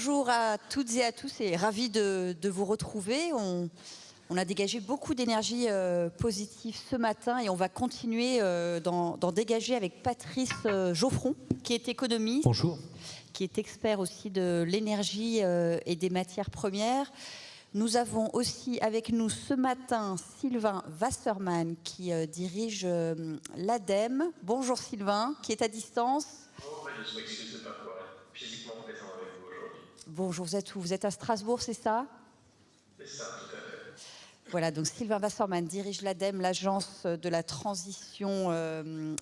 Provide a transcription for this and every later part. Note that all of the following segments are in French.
Bonjour à toutes et à tous et ravi de vous retrouver. On a dégagé beaucoup d'énergie positive ce matin et on va continuer d'en dégager avec Patrice Geoffron, qui est économiste. Bonjour. Qui est expert aussi de l'énergie et des matières premières. Nous avons aussi avec nous ce matin Sylvain Wasserman qui dirige l'ADEME. Bonjour Sylvain, qui est à distance. Bonjour, je m'excuse de ne pas pouvoir être physiquement présent avec vous aujourd'hui. Bonjour, vous êtes où? Vous êtes à Strasbourg, c'est ça? C'est ça, tout à fait. Voilà, donc Sylvain Wasserman dirige l'ADEME, l'agence de la transition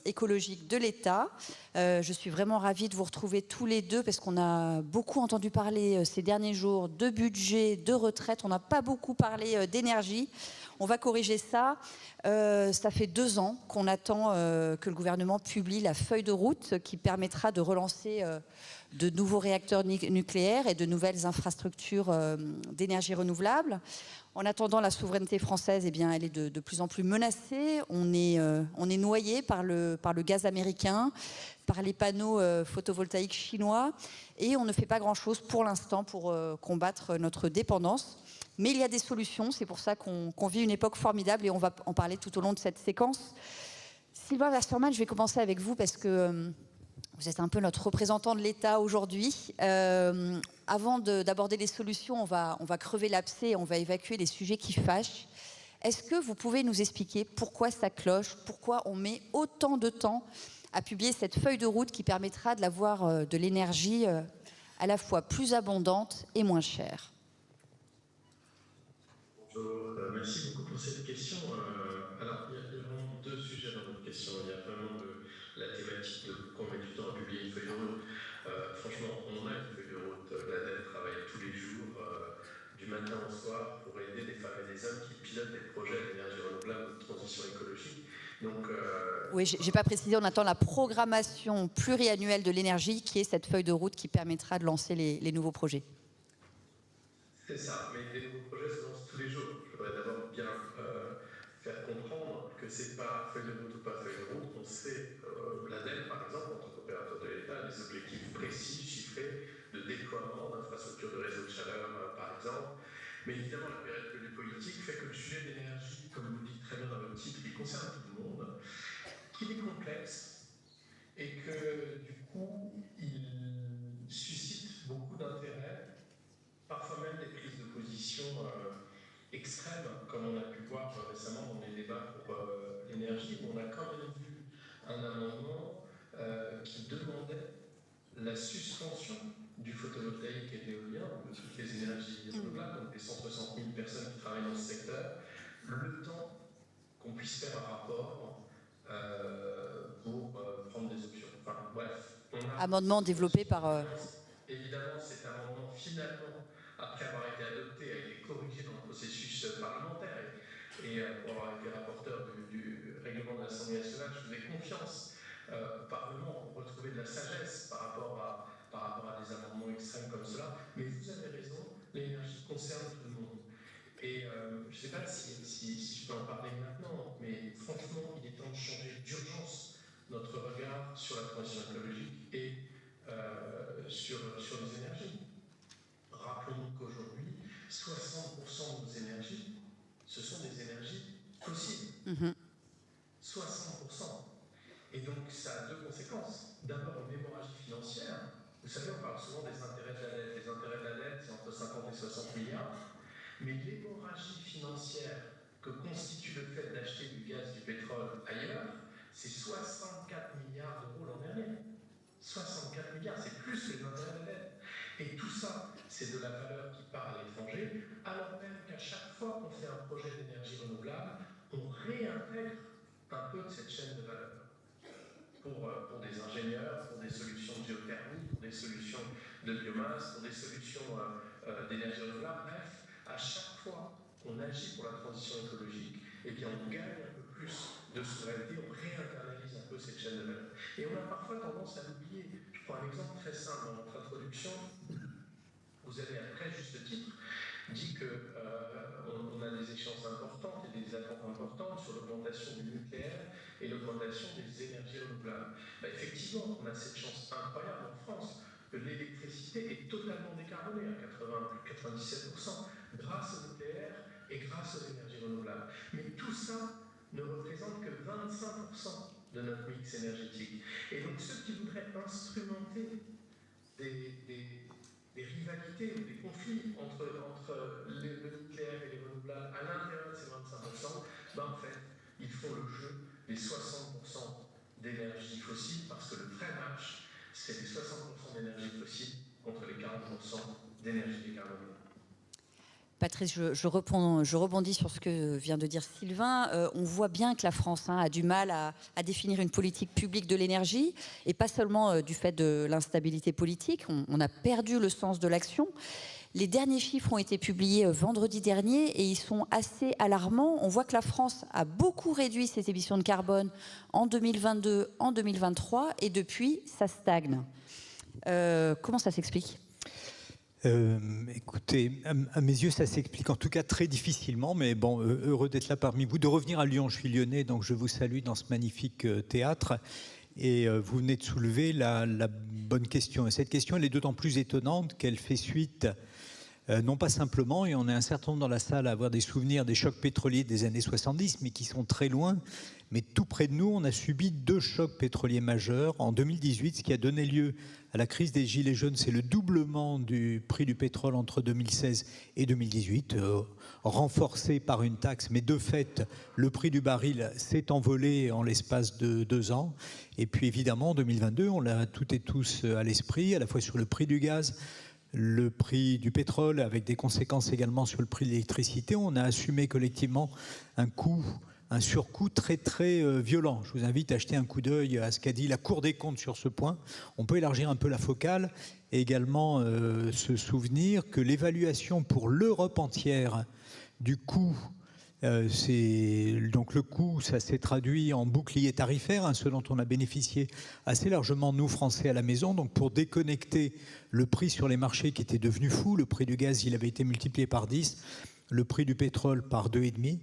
écologique de l'État. Je suis vraiment ravie de vous retrouver tous les deux parce qu'on a beaucoup entendu parler ces derniers jours de budget, de retraite. On n'a pas beaucoup parlé d'énergie. On va corriger ça. Ça fait 2 ans qu'on attend que le gouvernement publie la feuille de route qui permettra de relancer de nouveaux réacteurs nucléaires et de nouvelles infrastructures d'énergie renouvelable. En attendant, la souveraineté française, eh bien, elle est de plus en plus menacée. On est noyé par le gaz américain, par les panneaux photovoltaïques chinois, et on ne fait pas grand-chose pour l'instant pour combattre notre dépendance. Mais il y a des solutions, c'est pour ça qu'on vit une époque formidable et on va en parler tout au long de cette séquence. Sylvain Wasserman, je vais commencer avec vous parce que vous êtes un peu notre représentant de l'État aujourd'hui. Avant d'aborder les solutions, on va crever l'abcès, on va évacuer les sujets qui fâchent. Est-ce que vous pouvez nous expliquer pourquoi ça cloche, pourquoi on met autant de temps à publier cette feuille de route qui permettra d'avoir de l'énergie à la fois plus abondante et moins chère? Bonjour, merci beaucoup pour cette question. Alors, il y a vraiment 2 sujets dans votre question. Il y a vraiment la thématique de qu'on met du temps à publier une feuille de route. Franchement, on a une feuille de route. L'ADEME travaille tous les jours, du matin au soir, pour aider des femmes et des hommes qui pilotent des projets d'énergie renouvelable ou de transition écologique. Donc, oui, je n'ai pas précisé, on attend la programmation pluriannuelle de l'énergie, qui est cette feuille de route qui permettra de lancer les nouveaux projets. C'est ça, mais les nouveaux projets se lancent tous les jours. Je voudrais d'abord bien faire comprendre que c'est pas feuille de route ou pas feuille de route. On sait, l'ADEME par exemple, en tant qu'opérateur de l'État, a des objectifs précis, chiffrés, de déploiement d'infrastructures de réseau de chaleur par exemple. Mais évidemment, la période politique fait que le sujet d'énergie, comme vous le dites très bien dans votre titre, il concerne tout le monde, qu'il est complexe et que du coup, il suscite beaucoup d'intérêt. Parfois même des prises de position extrêmes, comme on a pu voir récemment dans les débats pour l'énergie, où on a quand même vu un amendement qui demandait la suspension du photovoltaïque et de l'éolien, de toutes les énergies renouvelables, donc les 160 000 personnes qui travaillent dans ce secteur, le temps qu'on puisse faire un rapport pour prendre des options. Enfin bref. Amendement développé par... Évidemment, cet amendement, finalement, après avoir été adopté, a été corrigé dans le processus parlementaire. Et pour avoir été rapporteur du règlement de l'Assemblée nationale, je faisais confiance au Parlement pour retrouver de la sagesse par rapport à des amendements extrêmes comme cela. Mais vous avez raison, l'énergie concerne tout le monde. Et je ne sais pas si je peux en parler maintenant, mais franchement, il est temps de changer d'urgence notre regard sur la transition écologique et sur les énergies. Rappelons qu'aujourd'hui, 60% de nos énergies, ce sont des énergies fossiles. 60%. Et donc, ça a 2 conséquences. D'abord, une hémorragie financière. Vous savez, on parle souvent des intérêts de la dette. Les intérêts de la dette, c'est entre 50 et 60 milliards. Mais l'hémorragie financière que constitue le fait d'acheter du gaz, du pétrole ailleurs, c'est 64 milliards d'euros l'an dernier. 64 milliards, c'est plus que les intérêts de la dette. Et tout ça, c'est de la valeur qui part à l'étranger, alors même qu'à chaque fois qu'on fait un projet d'énergie renouvelable, on réintègre un peu de cette chaîne de valeur. Pour des ingénieurs, pour des solutions de géothermie, pour des solutions de biomasse, pour des solutions d'énergie renouvelable. Bref, à chaque fois qu'on agit pour la transition écologique, eh bien on gagne un peu plus de souveraineté, on réinternalise un peu cette chaîne de valeur. Et on a parfois tendance à l'oublier. Je prends un exemple très simple dans notre introduction. Vous avez à très juste titre dit qu'on a des échéances importantes et des attentes importantes sur l'augmentation du nucléaire et l'augmentation des énergies renouvelables. Effectivement, on a cette chance incroyable en France que l'électricité est totalement décarbonée à 97% grâce au nucléaire et grâce aux énergies renouvelables. Mais tout ça ne représente que 25% de notre mix énergétique. Et donc ceux qui voudraient instrumenter des rivalités ou des conflits entre le nucléaire et les renouvelables à l'intérieur de ces 25%, ben en fait, ils font le jeu des 60% d'énergie fossile, parce que le vrai match, c'est les 60% d'énergie fossile contre les 40% d'énergie décarbonée. Patrice, je rebondis sur ce que vient de dire Sylvain. On voit bien que la France a du mal à définir une politique publique de l'énergie, et pas seulement du fait de l'instabilité politique. On a perdu le sens de l'action. Les derniers chiffres ont été publiés vendredi dernier et ils sont assez alarmants. On voit que la France a beaucoup réduit ses émissions de carbone en 2022, en 2023, et depuis, ça stagne. Comment ça s'explique ? Écoutez, à mes yeux, ça s'explique en tout cas très difficilement, mais bon, heureux d'être là parmi vous. De revenir à Lyon, je suis lyonnais, donc je vous salue dans ce magnifique théâtre. Et vous venez de soulever la bonne question. Et cette question, elle est d'autant plus étonnante qu'elle fait suite, non pas simplement, et on est un certain nombre dans la salle à avoir des souvenirs des chocs pétroliers des années 70, mais qui sont très loin. Mais tout près de nous, on a subi 2 chocs pétroliers majeurs. En 2018, ce qui a donné lieu à la crise des Gilets jaunes, c'est le doublement du prix du pétrole entre 2016 et 2018, renforcé par une taxe. Mais de fait, le prix du baril s'est envolé en l'espace de 2 ans. Et puis évidemment, en 2022, on l'a toutes et tous à l'esprit, à la fois sur le prix du gaz, le prix du pétrole, avec des conséquences également sur le prix de l'électricité. On a assumé collectivement un surcoût très très violent. Je vous invite à jeter un coup d'œil à ce qu'a dit la Cour des comptes sur ce point. On peut élargir un peu la focale et également se souvenir que l'évaluation pour l'Europe entière du coût, donc le coût, ça s'est traduit en bouclier tarifaire, ce dont on a bénéficié assez largement nous Français à la maison. Donc pour déconnecter le prix sur les marchés qui était devenu fou, le prix du gaz il avait été multiplié par 10, le prix du pétrole par 2,5.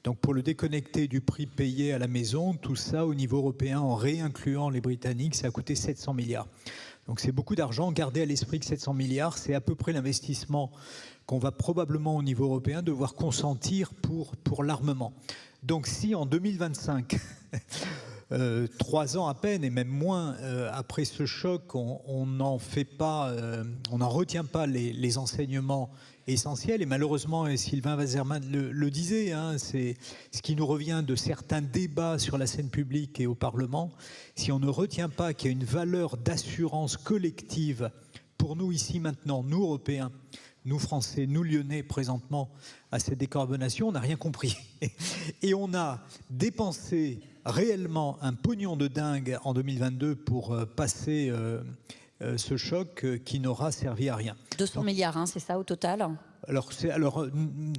Donc pour le déconnecter du prix payé à la maison, tout ça au niveau européen en réincluant les Britanniques, ça a coûté 700 milliards. Donc c'est beaucoup d'argent. Gardez à l'esprit que 700 milliards, c'est à peu près l'investissement qu'on va probablement au niveau européen devoir consentir pour l'armement. Donc si en 2025, 3 ans à peine et même moins après ce choc, on n'en retient pas les enseignements essentiels, et malheureusement, et Sylvain Waserman le disait, c'est ce qui nous revient de certains débats sur la scène publique et au Parlement. Si on ne retient pas qu'il y a une valeur d'assurance collective pour nous ici maintenant, nous Européens, nous Français, nous Lyonnais présentement à cette décarbonation, on n'a rien compris. Et on a dépensé réellement un pognon de dingue en 2022 pour passer ce choc qui n'aura servi à rien. 200 milliards, c'est ça au total ?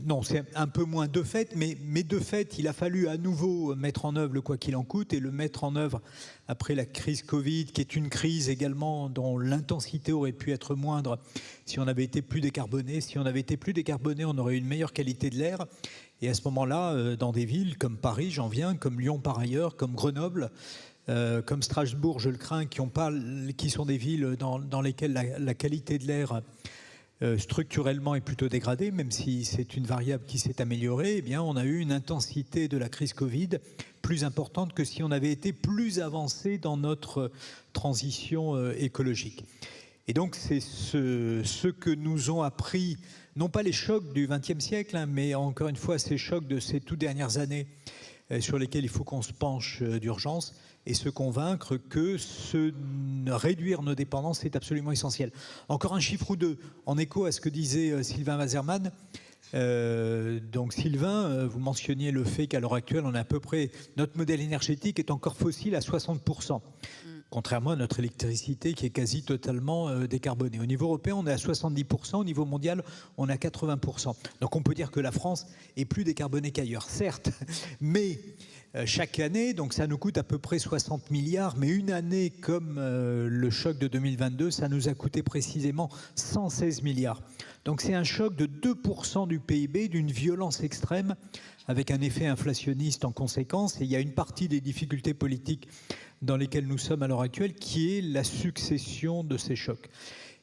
Non, c'est un peu moins de fait, mais de fait, il a fallu à nouveau mettre en œuvre le quoi qu'il en coûte, et le mettre en œuvre après la crise Covid, qui est une crise également dont l'intensité aurait pu être moindre si on avait été plus décarboné. Si on avait été plus décarboné, on aurait eu une meilleure qualité de l'air. Et à ce moment-là, dans des villes comme Paris, j'en viens, comme Lyon par ailleurs, comme Grenoble, comme Strasbourg, je le crains, qui sont des villes dans lesquelles la qualité de l'air structurellement est plutôt dégradée, même si c'est une variable qui s'est améliorée. Eh bien, on a eu une intensité de la crise Covid plus importante que si on avait été plus avancé dans notre transition écologique. Et donc, c'est ce que nous ont appris, non pas les chocs du XXe siècle, mais encore une fois, ces chocs de ces toutes dernières années sur lesquels il faut qu'on se penche d'urgence, et se convaincre que réduire nos dépendances est absolument essentiel. Encore un chiffre ou deux, en écho à ce que disait Sylvain Waserman. Donc Sylvain, vous mentionniez le fait qu'à l'heure actuelle, on a à peu près, notre modèle énergétique est encore fossile à 60%. Contrairement à notre électricité qui est quasi totalement décarbonée. Au niveau européen, on est à 70%, au niveau mondial, on est à 80%. Donc on peut dire que la France est plus décarbonée qu'ailleurs, certes, mais chaque année, donc ça nous coûte à peu près 60 milliards, mais une année comme le choc de 2022, ça nous a coûté précisément 116 milliards. Donc c'est un choc de 2% du PIB d'une violence extrême avec un effet inflationniste en conséquence. Et il y a une partie des difficultés politiques dans lesquelles nous sommes à l'heure actuelle qui est la succession de ces chocs.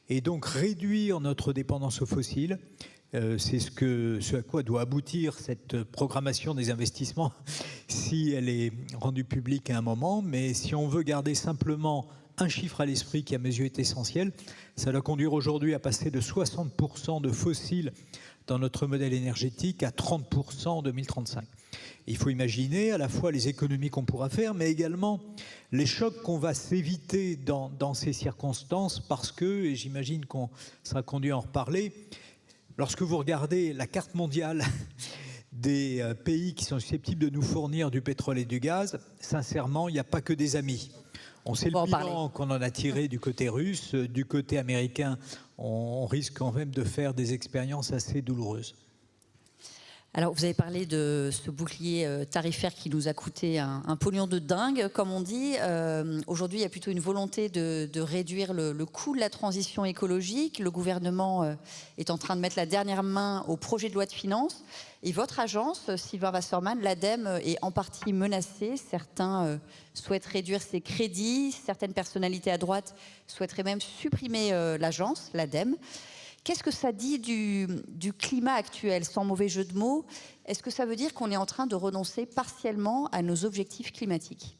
Et donc réduire notre dépendance aux fossiles, c'est ce à quoi doit aboutir cette programmation des investissements si elle est rendue publique à un moment. Mais si on veut garder simplement un chiffre à l'esprit qui à mes yeux est essentiel, ça doit conduire aujourd'hui à passer de 60% de fossiles dans notre modèle énergétique à 30% en 2035. Il faut imaginer à la fois les économies qu'on pourra faire, mais également les chocs qu'on va s'éviter dans ces circonstances, parce que, et j'imagine qu'on sera conduit à en reparler, lorsque vous regardez la carte mondiale des pays qui sont susceptibles de nous fournir du pétrole et du gaz, sincèrement, il n'y a pas que des amis. On sait le bilan qu'on en a tiré du côté russe, du côté américain, on risque quand même de faire des expériences assez douloureuses. Alors, vous avez parlé de ce bouclier tarifaire qui nous a coûté un pognon de dingue, comme on dit. Aujourd'hui, il y a plutôt une volonté de réduire le coût de la transition écologique. Le gouvernement est en train de mettre la dernière main au projet de loi de finances. Et votre agence, Sylvain Wasserman, l'ADEME, est en partie menacée. Certains souhaitent réduire ses crédits. Certaines personnalités à droite souhaiteraient même supprimer l'agence, l'ADEME. Qu'est-ce que ça dit du climat actuel, sans mauvais jeu de mots? Est-ce que ça veut dire qu'on est en train de renoncer partiellement à nos objectifs climatiques?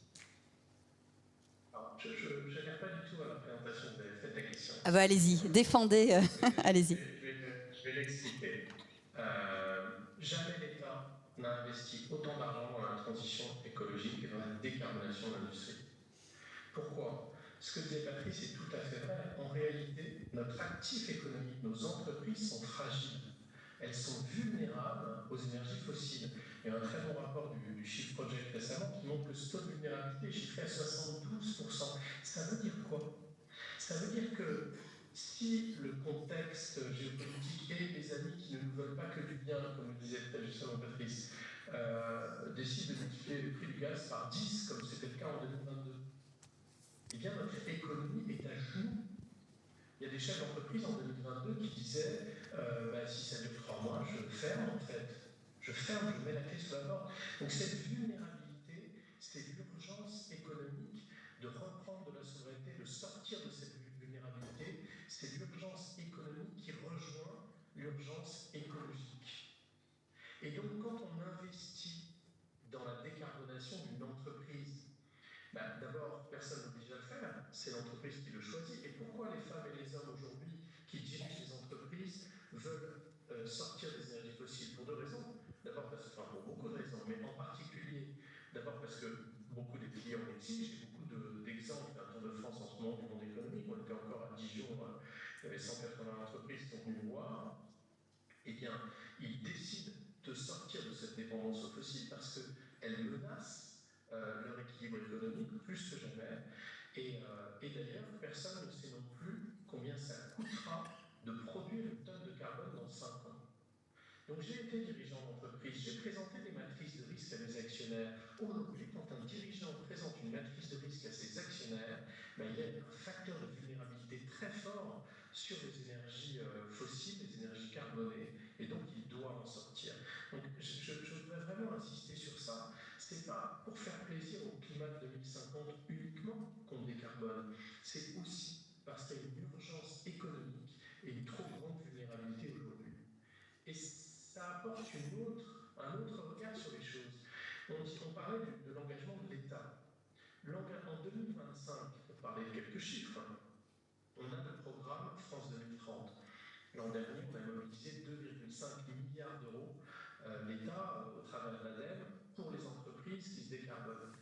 Alors, je n'adhère pas du tout à la présentation que vous avez faite de la question. Ah bah allez-y, défendez, allez-y. Je vais l'expliquer. Jamais l'État n'a investi autant d'argent dans la transition écologique et dans la décarbonation de l'industrie. Pourquoi? Ce que disait Patrice est tout à fait vrai. En réalité, notre actif économique, nos entreprises sont fragiles. Elles sont vulnérables aux énergies fossiles. Il y a un très bon rapport du Shift Project récemment qui montre que ce taux de vulnérabilité est chiffré à 72%. Ça veut dire quoi? Ça veut dire que si le contexte géopolitique et les amis qui ne nous veulent pas que du bien, comme le disait très justement Patrice, décident de multiplier le prix du gaz par 10, comme c'était le cas en 2022, eh bien notre économie est à genoux. Il y a des chefs d'entreprise en 2022 qui disaient si ça dure 3 mois, je ferme en fait. Je ferme, je mets la clé sous la porte. Donc cette vulnérabilité, c'est l'urgence économique de reprendre de la souveraineté, de sortir de cette vulnérabilité. C'est l'urgence économique qui rejoint l'urgence écologique. Et donc quand on investit dans la décarbonation d'une entreprise, d'abord, personne n'oblige à le faire, c'est l'entreprise qui le choisit. Et pourquoi les femmes et les hommes aujourd'hui qui dirigent les entreprises veulent sortir des énergies fossiles? Pour deux raisons. D'abord, pour beaucoup de raisons, mais en particulier, d'abord parce que beaucoup des clients l'exigent, et beaucoup d'exemples d'un Tour de France en ce moment du monde économique. On était encore à Dijon, il y avait 180 entreprises qui sont venues nous voir. Eh bien, ils décident de sortir de cette dépendance aux fossiles parce qu'elles menacent leur équilibre économique plus que jamais. Et d'ailleurs, personne ne sait non plus combien ça coûtera de produire une tonne de carbone dans 5 ans. Donc j'ai été dirigeant d'entreprise, j'ai présenté des matrices de risque à mes actionnaires. Aujourd'hui, quand un dirigeant présente une matrice de risque à ses actionnaires, il y a un facteur de vulnérabilité très fort sur les énergies fossiles, les énergies carbonées, et donc il doit en sortir. Donc je voudrais vraiment insister sur ça. C'est pas pour faire plaisir au climat de 2050 uniquement qu'on décarbone, c'est aussi parce qu'il y a une urgence économique et une trop grande vulnérabilité aujourd'hui. Et ça apporte un autre regard sur les choses. On parlait de l'engagement de l'État. En 2025, pour parler de quelques chiffres, on a le programme France 2030. L'an dernier, on a mobilisé 2,5 milliards d'euros, l'État, au travers de l'ADEME, pour les entreprises qui se décarbonent.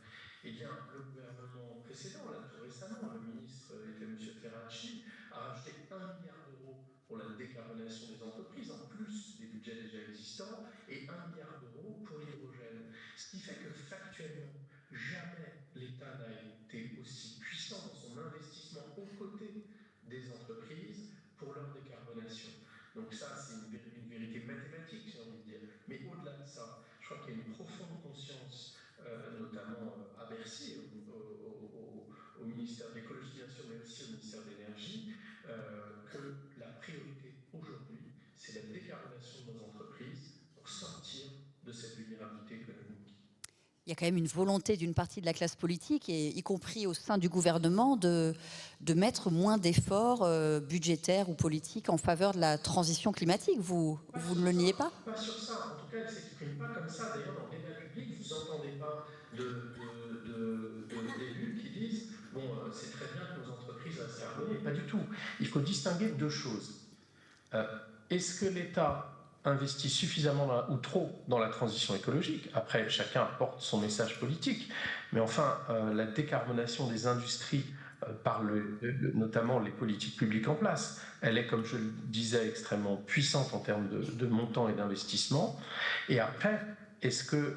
Eh bien, le gouvernement précédent, là, tout récemment, le ministre était M. Ferracci, a rajouté 1 milliard d'euros pour la décarbonation des entreprises, en plus des budgets déjà existants, et 1 milliard d'euros pour l'hydrogène. Ce qui fait que factuellement, jamais l'État n'a été aussi puissant dans son investissement aux côtés des entreprises pour leur décarbonation. Donc ça, c'est une vérité mathématique, j'ai envie de dire. Mais au-delà de ça, je crois qu'il y a une profonde conscience, notamment à Bercy, au ministère de l'écologie, bien sûr, mais aussi au ministère de l'énergie, que la priorité aujourd'hui, c'est la décarbonation de nos entreprises pour sortir de cette vulnérabilité économique. Il y a quand même une volonté d'une partie de la classe politique, et y compris au sein du gouvernement, de mettre moins d'efforts budgétaires ou politiques en faveur de la transition climatique. Vous ne le niez pas? Pas sur ça. En tout cas, elle ne s'exprime pas comme ça. D'ailleurs, dans le débat public, vous n'entendez pas d'élus qui disent « bon, c'est très bien que nos entreprises restent carbonées ». Pas du tout. Il faut distinguer deux choses. Est-ce que l'État investit suffisamment ou trop dans la transition écologique? Après, chacun porte son message politique. Mais enfin, la décarbonation des industries par notamment les politiques publiques en place, elle est, comme je le disais, extrêmement puissante en termes de montant et d'investissement. Et après, est-ce que,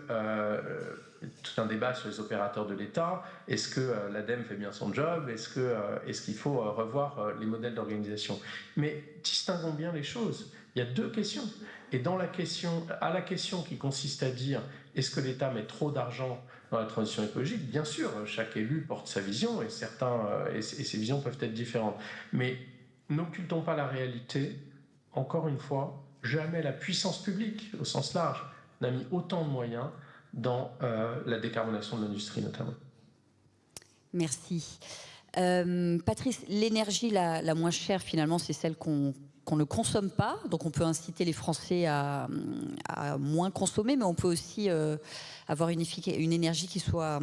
tout un débat sur les opérateurs de l'État, est-ce que l'ADEME fait bien son job? Est-ce qu'il faut revoir les modèles d'organisation? Mais distinguons bien les choses. Il y a deux questions. Et à la question qui consiste à dire est-ce que l'État met trop d'argent dans la transition écologique, bien sûr, chaque élu porte sa vision et ces visions peuvent être différentes. Mais n'occultons pas la réalité. Encore une fois, jamais la puissance publique, au sens large, n'a mis autant de moyens dans la décarbonation de l'industrie notamment. Merci. Patrice, l'énergie la moins chère finalement, c'est celle qu'on ne consomme pas, donc on peut inciter les Français à moins consommer, mais on peut aussi avoir une énergie qui soit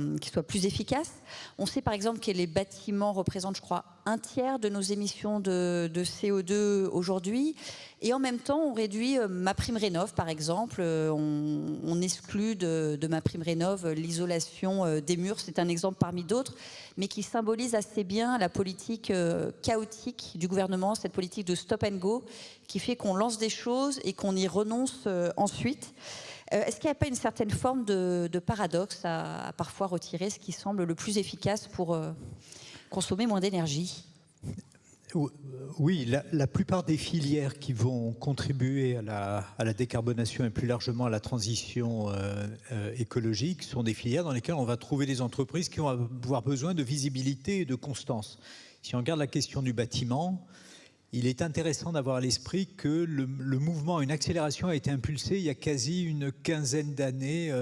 plus efficace. On sait par exemple que les bâtiments représentent, je crois, 1/3 de nos émissions de CO2 aujourd'hui, et en même temps on réduit MaPrimeRénov' par exemple, on exclut de MaPrimeRénov' l'isolation des murs, c'est un exemple parmi d'autres, mais qui symbolise assez bien la politique chaotique du gouvernement, cette politique de stop and go, qui fait qu'on lance des choses et qu'on y renonce ensuite. Est-ce qu'il n'y a pas une certaine forme de paradoxe à parfois retirer ce qui semble le plus efficace pour consommer moins d'énergie? Oui, la plupart des filières qui vont contribuer à la décarbonation et plus largement à la transition écologique sont des filières dans lesquelles on va trouver des entreprises qui vont avoir besoin de visibilité et de constance. Si on regarde la question du bâtiment, il est intéressant d'avoir à l'esprit que le mouvement, une accélération a été impulsée il y a quasi une quinzaine d'années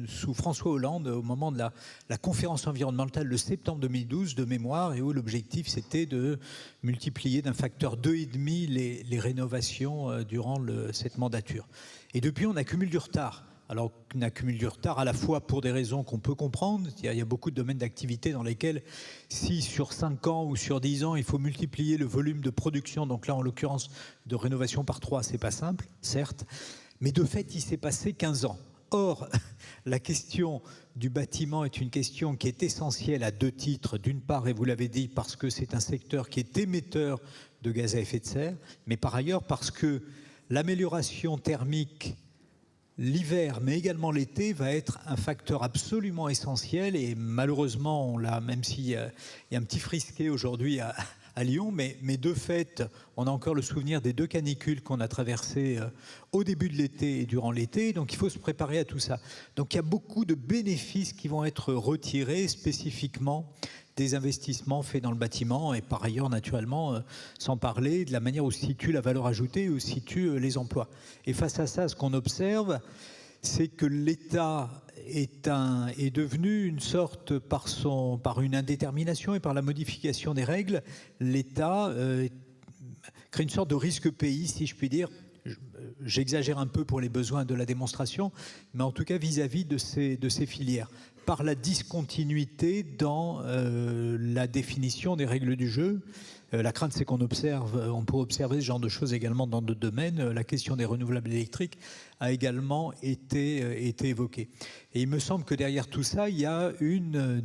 sous François Hollande au moment de la conférence environnementale de septembre 2012 de mémoire, et où l'objectif c'était de multiplier d'un facteur 2,5 les rénovations durant cette mandature. Et depuis on accumule du retard. Alors qu'on accumule du retard à la fois pour des raisons qu'on peut comprendre, il y a beaucoup de domaines d'activité dans lesquels si sur 5 ans ou sur 10 ans il faut multiplier le volume de production, donc là en l'occurrence de rénovation par 3, c'est pas simple, certes, mais de fait il s'est passé 15 ans. Or, la question du bâtiment est une question qui est essentielle à deux titres. D'une part, et vous l'avez dit, parce que c'est un secteur qui est émetteur de gaz à effet de serre, mais par ailleurs parce que l'amélioration thermique l'hiver, mais également l'été, va être un facteur absolument essentiel, et malheureusement, on l'a, même s'il y a un petit frisquet aujourd'hui à Lyon, mais de fait, on a encore le souvenir des 2 canicules qu'on a traversées au début de l'été et durant l'été, donc il faut se préparer à tout ça. Donc il y a beaucoup de bénéfices qui vont être retirés spécifiquement des investissements faits dans le bâtiment, et par ailleurs, naturellement, sans parler de la manière où se situe la valeur ajoutée, où se situent les emplois. Et face à ça, ce qu'on observe, c'est que l'État est devenu une sorte, par une indétermination et par la modification des règles, l'État crée une sorte de risque pays, si je puis dire. J'exagère un peu pour les besoins de la démonstration, mais en tout cas vis-à-vis de ces filières, par la discontinuité dans la définition des règles du jeu. La crainte, c'est on peut observer ce genre de choses également dans d'autres domaines. La question des renouvelables électriques a également été évoquée. Et il me semble que derrière tout ça, il y a une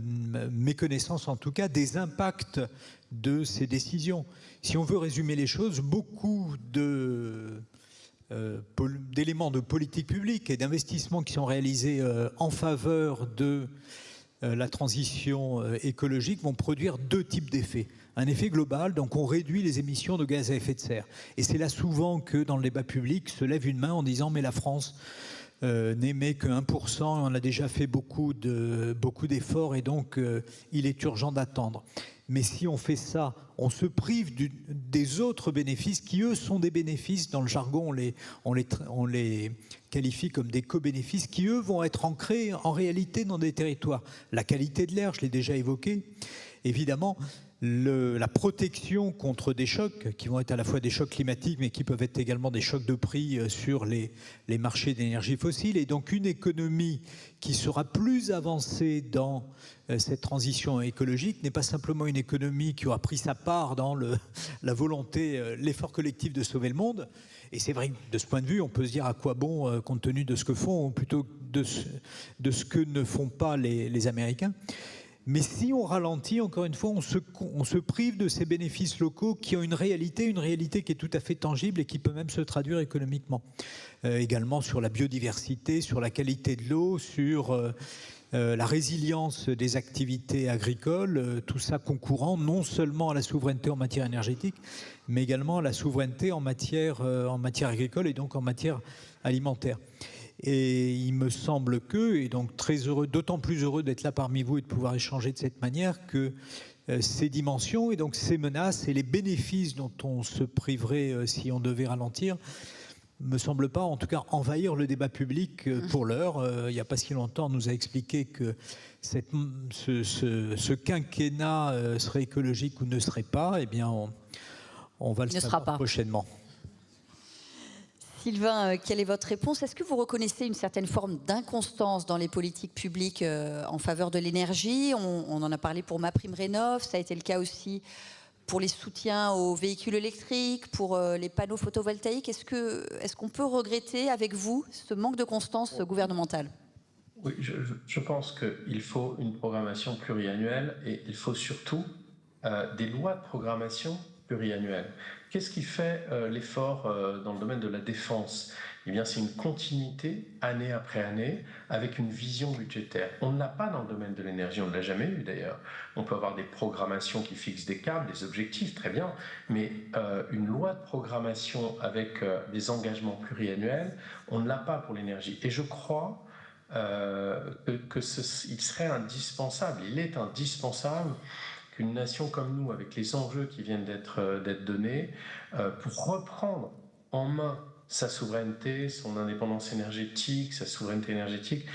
méconnaissance, en tout cas, des impacts de ces décisions. Si on veut résumer les choses, beaucoup d'éléments de politique publique et d'investissements qui sont réalisés en faveur de la transition écologique vont produire 2 types d'effets. Un effet global, donc on réduit les émissions de gaz à effet de serre. Et c'est là souvent que dans le débat public se lève une main en disant mais la France n'émet que 1%, on a déjà fait beaucoup d'efforts et donc il est urgent d'attendre. Mais si on fait ça, on se prive des autres bénéfices qui, eux, sont des bénéfices. Dans le jargon, on les qualifie comme des co-bénéfices qui, eux, vont être ancrés en réalité dans des territoires. La qualité de l'air, je l'ai déjà évoqué. Évidemment, la protection contre des chocs qui vont être à la fois des chocs climatiques mais qui peuvent être également des chocs de prix sur les marchés d'énergie fossile, et donc une économie qui sera plus avancée dans cette transition écologique n'est pas simplement une économie qui aura pris sa part dans la volonté, l'effort collectif de sauver le monde. Et c'est vrai que de ce point de vue, on peut se dire à quoi bon, compte tenu de ce que font, ou plutôt de ce que ne font pas les Américains. Mais si on ralentit, encore une fois, on se prive de ces bénéfices locaux qui ont une réalité qui est tout à fait tangible et qui peut même se traduire économiquement. Également sur la biodiversité, sur la qualité de l'eau, sur la résilience des activités agricoles, tout ça concourant non seulement à la souveraineté en matière énergétique, mais également à la souveraineté en matière agricole et donc en matière alimentaire. Et il me semble que, et donc très heureux, d'autant plus heureux d'être là parmi vous et de pouvoir échanger de cette manière, que ces dimensions et donc ces menaces et les bénéfices dont on se priverait si on devait ralentir me semble pas, en tout cas, envahir le débat public pour l'heure. Il n'y a pas si longtemps, on nous a expliqué que ce quinquennat serait écologique ou ne serait pas. Eh bien, on va le savoir prochainement. Sylvain, quelle est votre réponse? Est-ce que vous reconnaissez une certaine forme d'inconstance dans les politiques publiques en faveur de l'énergie? On en a parlé pour MaPrimeRénov', ça a été le cas aussi pour les soutiens aux véhicules électriques, pour les panneaux photovoltaïques. Est-ce qu'on peut regretter avec vous ce manque de constance gouvernementale? Oui, je pense qu'il faut une programmation pluriannuelle et il faut surtout des lois de programmation pluriannuelles. Qu'est-ce qui fait l'effort dans le domaine de la défense? Eh bien, c'est une continuité, année après année, avec une vision budgétaire. On ne l'a pas dans le domaine de l'énergie, on ne l'a jamais eu d'ailleurs. On peut avoir des programmations qui fixent des caps, des objectifs, très bien, mais une loi de programmation avec des engagements pluriannuels, on ne l'a pas pour l'énergie. Et je crois il serait indispensable, il est indispensable qu'une nation comme nous, avec les enjeux qui viennent d'être donnés, pour reprendre en main sa souveraineté, son indépendance énergétique, sa souveraineté énergétique,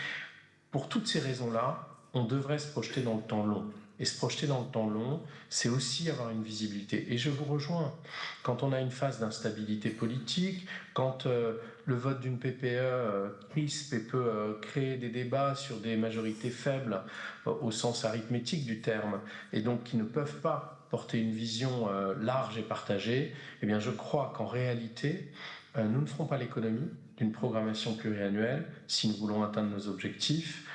pour toutes ces raisons-là, on devrait se projeter dans le temps long. Et se projeter dans le temps long, c'est aussi avoir une visibilité. Et je vous rejoins, quand on a une phase d'instabilité politique, quand le vote d'une PPE crispe et peut créer des débats sur des majorités faibles au sens arithmétique du terme, et donc qui ne peuvent pas porter une vision large et partagée, eh bien je crois qu'en réalité, nous ne ferons pas l'économie d'une programmation pluriannuelle si nous voulons atteindre nos objectifs,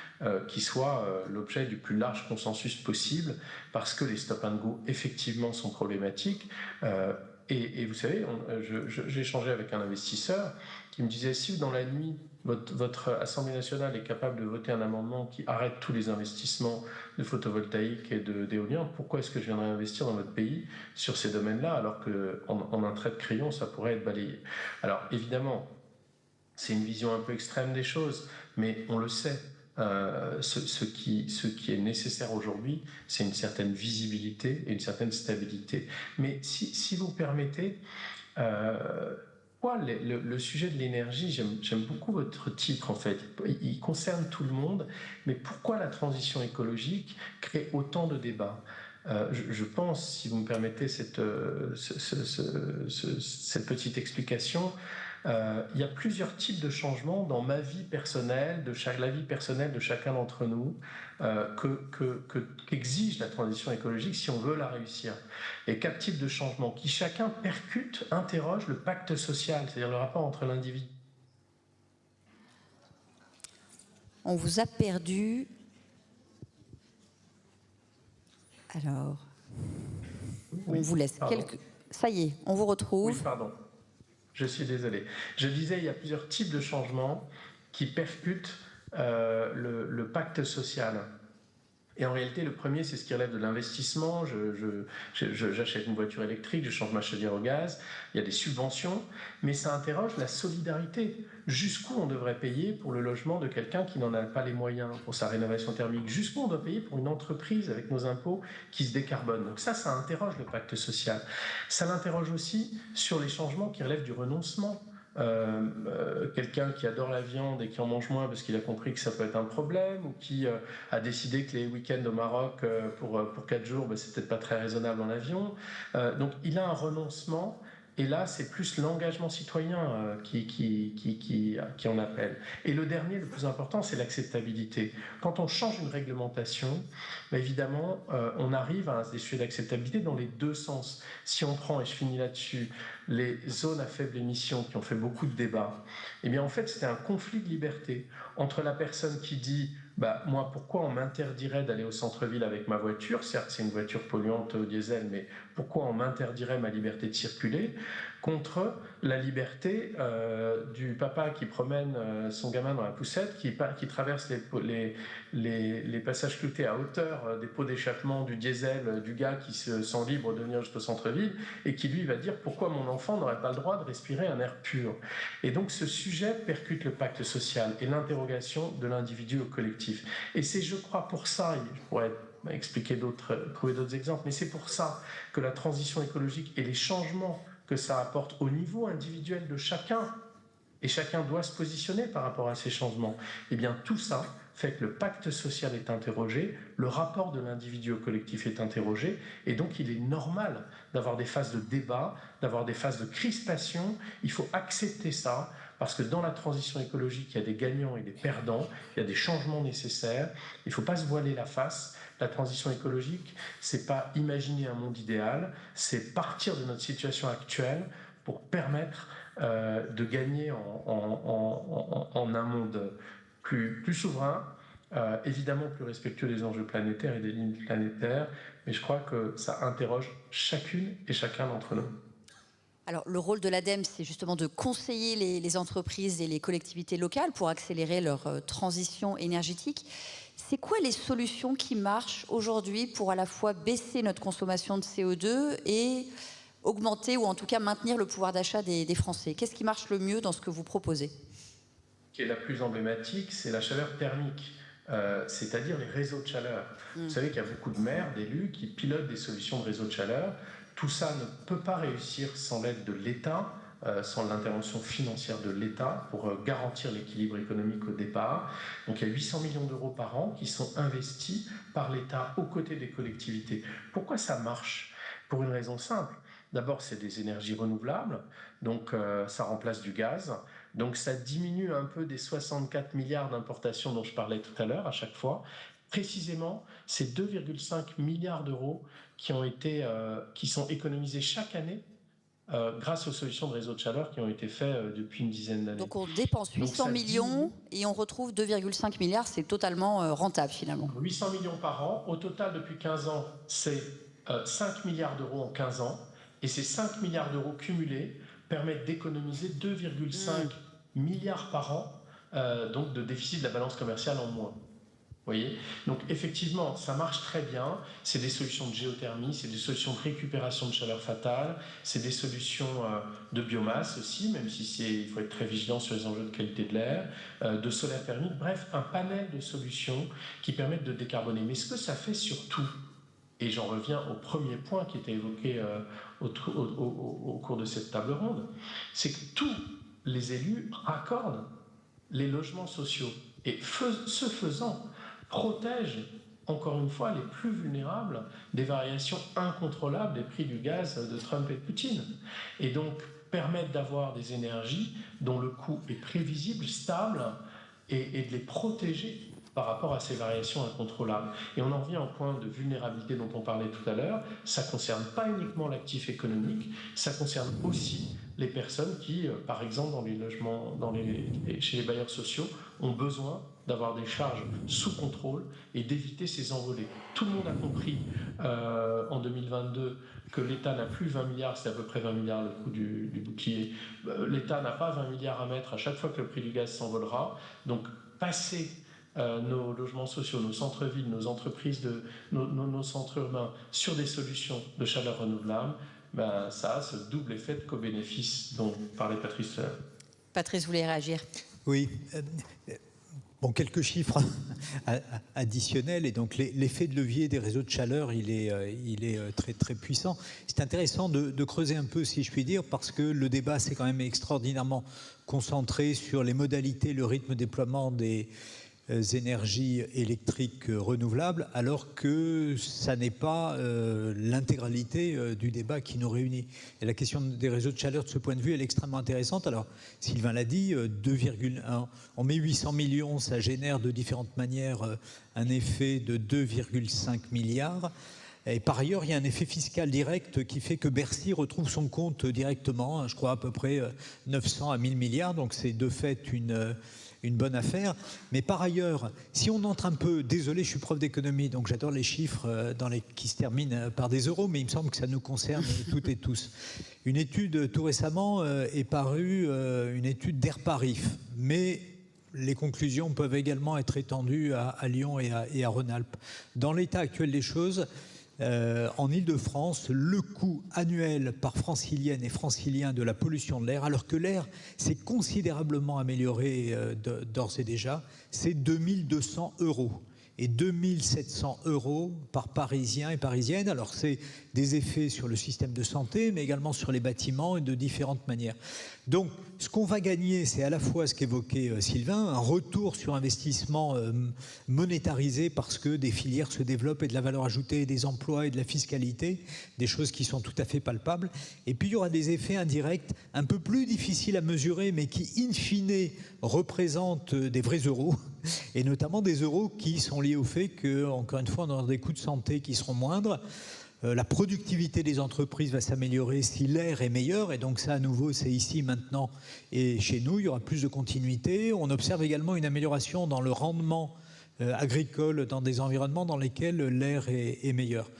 qui soit l'objet du plus large consensus possible, parce que les stop and go effectivement sont problématiques. Et vous savez, j'ai échangé avec un investisseur qui me disait, si dans la nuit, votre Assemblée nationale est capable de voter un amendement qui arrête tous les investissements de photovoltaïque et d'éolien, pourquoi est-ce que je viendrais investir dans votre pays sur ces domaines-là, alors qu'en un trait de crayon, ça pourrait être balayé? Alors évidemment, c'est une vision un peu extrême des choses, mais on le sait. Ce qui est nécessaire aujourd'hui, c'est une certaine visibilité et une certaine stabilité. Mais si vous permettez, le sujet de l'énergie, j'aime beaucoup votre titre en fait, il concerne tout le monde, mais pourquoi la transition écologique crée autant de débats? Je pense, si vous me permettez cette petite explication, il y a plusieurs types de changements dans ma vie personnelle, la vie personnelle de chacun d'entre nous, qu'exige la transition écologique si on veut la réussir. Et 4 types de changements qui chacun percute, interroge le pacte social, c'est-à-dire le rapport entre l'individu. On vous a perdu. Alors, on vous laisse quelques... Ça y est, on vous retrouve. Oui, pardon. Je suis désolé. Je disais, il y a plusieurs types de changements qui percutent le pacte social. Et en réalité, le premier, c'est ce qui relève de l'investissement. J'achète une voiture électrique, je change ma chaudière au gaz, il y a des subventions, mais ça interroge la solidarité. Jusqu'où on devrait payer pour le logement de quelqu'un qui n'en a pas les moyens pour sa rénovation thermique? Jusqu'où on doit payer pour une entreprise avec nos impôts qui se décarbone? Donc ça interroge le pacte social. Ça l'interroge aussi sur les changements qui relèvent du renoncement. Quelqu'un qui adore la viande et qui en mange moins parce qu'il a compris que ça peut être un problème, ou qui a décidé que les week-ends au Maroc pour 4 jours, c'est peut-être pas très raisonnable en avion. Donc il a un renoncement. Et là, c'est plus l'engagement citoyen qui en appelle. Et le dernier, le plus important, c'est l'acceptabilité. Quand on change une réglementation, évidemment, on arrive à des sujets d'acceptabilité dans les deux sens. Si on prend, et je finis là-dessus, les zones à faible émission qui ont fait beaucoup de débats, eh bien, en fait, c'était un conflit de liberté entre la personne qui dit moi, pourquoi on m'interdirait d'aller au centre-ville avec ma voiture? Certes, c'est une voiture polluante au diesel, mais pourquoi on m'interdirait ma liberté de circuler? Contre la liberté du papa qui promène son gamin dans la poussette, qui traverse les passages cloutés à hauteur des pots d'échappement du diesel, du gars qui se sent libre de venir jusqu'au centre-ville, et qui lui va dire pourquoi mon enfant n'aurait pas le droit de respirer un air pur. Et donc ce sujet percute le pacte social et l'interrogation de l'individu au collectif. Et c'est, je crois, pour ça, je pourrais trouver d'autres exemples, mais c'est pour ça que la transition écologique et les changements que ça apporte au niveau individuel de chacun, et chacun doit se positionner par rapport à ces changements, eh bien tout ça fait que le pacte social est interrogé, le rapport de l'individu au collectif est interrogé, et donc il est normal d'avoir des phases de débat, d'avoir des phases de crispation. Il faut accepter ça, parce que dans la transition écologique, il y a des gagnants et des perdants, il y a des changements nécessaires, il ne faut pas se voiler la face. La transition écologique, c'est pas imaginer un monde idéal, c'est partir de notre situation actuelle pour permettre de gagner en un monde plus souverain, évidemment plus respectueux des enjeux planétaires et des limites planétaires, mais je crois que ça interroge chacune et chacun d'entre nous. Alors, le rôle de l'ADEME, c'est justement de conseiller les entreprises et les collectivités locales pour accélérer leur transition énergétique. C'est quoi les solutions qui marchent aujourd'hui pour à la fois baisser notre consommation de CO2 et augmenter, ou en tout cas maintenir le pouvoir d'achat des Français? Qu'est-ce qui marche le mieux dans ce que vous proposez? Ce qui est la plus emblématique, c'est la chaleur thermique, c'est-à-dire les réseaux de chaleur. Vous savez qu'il y a beaucoup de maires, d'élus qui pilotent des solutions de réseaux de chaleur. Tout ça ne peut pas réussir sans l'aide de l'État, sans l'intervention financière de l'État pour garantir l'équilibre économique au départ. Donc il y a 800 millions d'euros par an qui sont investis par l'État aux côtés des collectivités. Pourquoi ça marche? Pour une raison simple. D'abord, c'est des énergies renouvelables, donc ça remplace du gaz. Donc ça diminue un peu des 64 milliards d'importations dont je parlais tout à l'heure à chaque fois. Précisément, c'est 2,5 milliards d'euros qui sont économisés chaque année grâce aux solutions de réseau de chaleur qui ont été faites depuis une dizaine d'années. Donc on dépense 800 millions et on retrouve 2,5 milliards, c'est totalement rentable finalement. 800 millions par an, au total depuis 15 ans, c'est 5 milliards d'euros en 15 ans, et ces 5 milliards d'euros cumulés permettent d'économiser 2,5 milliards par an, donc de déficit de la balance commerciale en moins. Vous voyez? Donc effectivement, ça marche très bien. C'est des solutions de géothermie, c'est des solutions de récupération de chaleur fatale, c'est des solutions de biomasse aussi, même si il faut être très vigilant sur les enjeux de qualité de l'air, de solaire thermique, bref, un panel de solutions qui permettent de décarboner. Mais ce que ça fait surtout, et j'en reviens au premier point qui était évoqué au cours de cette table ronde, c'est que tous les élus raccordent les logements sociaux et ce faisant, protège encore une fois les plus vulnérables des variations incontrôlables des prix du gaz de Trump et de Poutine, et donc permettre d'avoir des énergies dont le coût est prévisible, stable, et de les protéger par rapport à ces variations incontrôlables. Et on en revient au point de vulnérabilité dont on parlait tout à l'heure. Ça ne concerne pas uniquement l'actif économique, ça concerne aussi les personnes qui, par exemple, dans les logements, chez les bailleurs sociaux, ont besoin d'avoir des charges sous contrôle et d'éviter ces envolées. Tout le monde a compris en 2022 que l'État n'a plus 20 milliards, c'est à peu près 20 milliards le coût du bouclier. L'État n'a pas 20 milliards à mettre à chaque fois que le prix du gaz s'envolera. Donc, passer nos logements sociaux, nos centres-villes, nos entreprises, nos centres urbains sur des solutions de chaleur renouvelable, ben, ça a ce double effet de co-bénéfice dont parlait Patrice tout à l'heure. Patrice, vous voulez réagir? Oui. Bon, quelques chiffres additionnels. Et donc, l'effet de levier des réseaux de chaleur, il est très, très puissant. C'est intéressant de creuser un peu, si je puis dire, parce que le débat s'est quand même extraordinairement concentré sur les modalités, le rythme de déploiement des énergies électriques renouvelables, alors que ça n'est pas l'intégralité du débat qui nous réunit. Et la question des réseaux de chaleur, de ce point de vue, elle est extrêmement intéressante. Alors, Sylvain l'a dit, 2,1, on met 800 millions, ça génère de différentes manières un effet de 2,5 milliards. Et par ailleurs, il y a un effet fiscal direct qui fait que Bercy retrouve son compte directement, je crois à peu près 900 à 1000 milliards, donc c'est de fait une bonne affaire. Mais par ailleurs, si on entre un peu, désolé, je suis prof d'économie, donc j'adore les chiffres qui se terminent par des euros, mais il me semble que ça nous concerne toutes et tous. Une étude tout récemment est parue, une étude d'Airparif, mais les conclusions peuvent également être étendues à Lyon et à Rhône-Alpes. Dans l'état actuel des choses, en Île-de-France, le coût annuel par francilienne et francilien de la pollution de l'air, alors que l'air s'est considérablement amélioré d'ores et déjà, c'est 2200 € et 2700 € par Parisien et Parisienne. Alors c'est des effets sur le système de santé, mais également sur les bâtiments et de différentes manières. Donc ce qu'on va gagner, c'est à la fois ce qu'évoquait Sylvain, un retour sur investissement monétarisé parce que des filières se développent et de la valeur ajoutée, des emplois et de la fiscalité, des choses qui sont tout à fait palpables. Et puis il y aura des effets indirects un peu plus difficiles à mesurer, mais qui in fine représentent des vrais euros, et notamment des euros qui sont liés au fait que, encore une fois, on aura des coûts de santé qui seront moindres. La productivité des entreprises va s'améliorer si l'air est meilleur, et donc ça à nouveau c'est ici, maintenant et chez nous, il y aura plus de continuité. On observe également une amélioration dans le rendement agricole dans des environnements dans lesquels l'air est meilleur.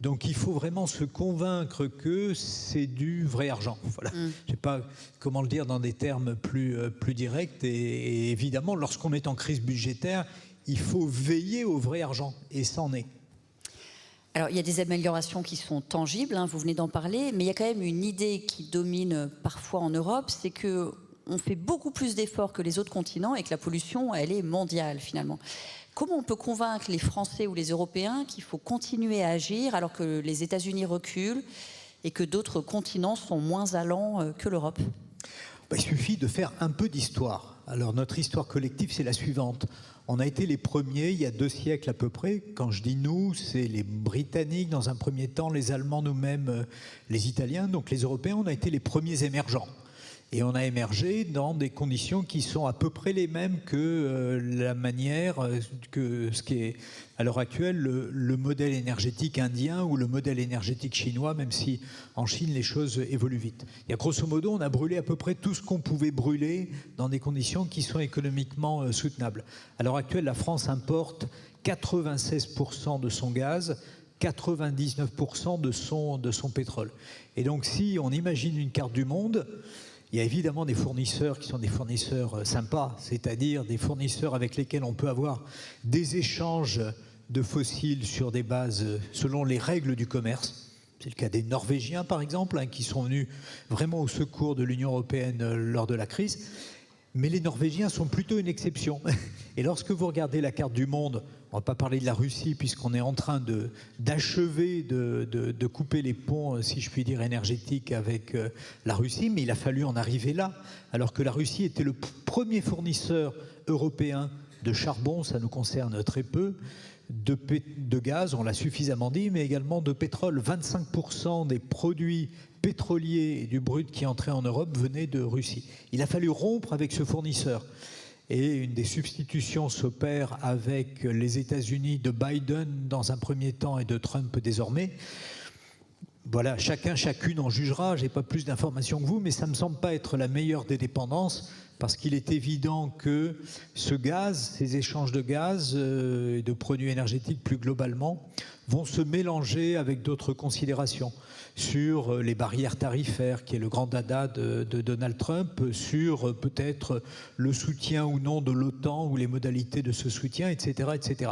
Donc il faut vraiment se convaincre que c'est du vrai argent. Voilà. Je ne sais pas comment le dire dans des termes plus directs, et évidemment lorsqu'on est en crise budgétaire, il faut veiller au vrai argent, et c'en est. Alors, il y a des améliorations qui sont tangibles, hein, vous venez d'en parler, mais il y a quand même une idée qui domine parfois en Europe, c'est qu'on fait beaucoup plus d'efforts que les autres continents et que la pollution, elle est mondiale finalement. Comment on peut convaincre les Français ou les Européens qu'il faut continuer à agir alors que les États-Unis reculent et que d'autres continents sont moins allants que l'Europe? Il suffit de faire un peu d'histoire. Alors notre histoire collective, c'est la suivante. On a été les premiers, il y a 2 siècles à peu près. Quand je dis nous, c'est les Britanniques dans un premier temps, les Allemands nous-mêmes, les Italiens, donc les Européens, on a été les premiers émergents. Et on a émergé dans des conditions qui sont à peu près les mêmes que la manière, que ce qui est à l'heure actuelle le modèle énergétique indien ou le modèle énergétique chinois, même si en Chine les choses évoluent vite. Il y a grosso modo, on a brûlé à peu près tout ce qu'on pouvait brûler dans des conditions qui sont économiquement soutenables. À l'heure actuelle, la France importe 96% de son gaz, 99% de son pétrole. Et donc si on imagine une carte du monde, il y a évidemment des fournisseurs qui sont des fournisseurs sympas, c'est-à-dire des fournisseurs avec lesquels on peut avoir des échanges de fossiles sur des bases selon les règles du commerce. C'est le cas des Norvégiens, par exemple, qui sont venus vraiment au secours de l'Union européenne lors de la crise. Mais les Norvégiens sont plutôt une exception. Et lorsque vous regardez la carte du monde, on ne va pas parler de la Russie puisqu'on est en train d'achever de couper les ponts, si je puis dire, énergétiques avec la Russie, mais il a fallu en arriver là, alors que la Russie était le premier fournisseur européen de charbon, ça nous concerne très peu, de gaz, on l'a suffisamment dit, mais également de pétrole. 25% des produits pétroliers et du brut qui entraient en Europe venaient de Russie. Il a fallu rompre avec ce fournisseur. Et une des substitutions s'opère avec les États-Unis de Biden dans un premier temps et de Trump désormais. Voilà, chacune en jugera. Je n'ai pas plus d'informations que vous, mais ça ne me semble pas être la meilleure des dépendances, parce qu'il est évident que ce gaz, ces échanges de gaz et de produits énergétiques plus globalement, vont se mélanger avec d'autres considérations sur les barrières tarifaires, qui est le grand dada de Donald Trump, sur peut-être le soutien ou non de l'OTAN ou les modalités de ce soutien, etc., etc.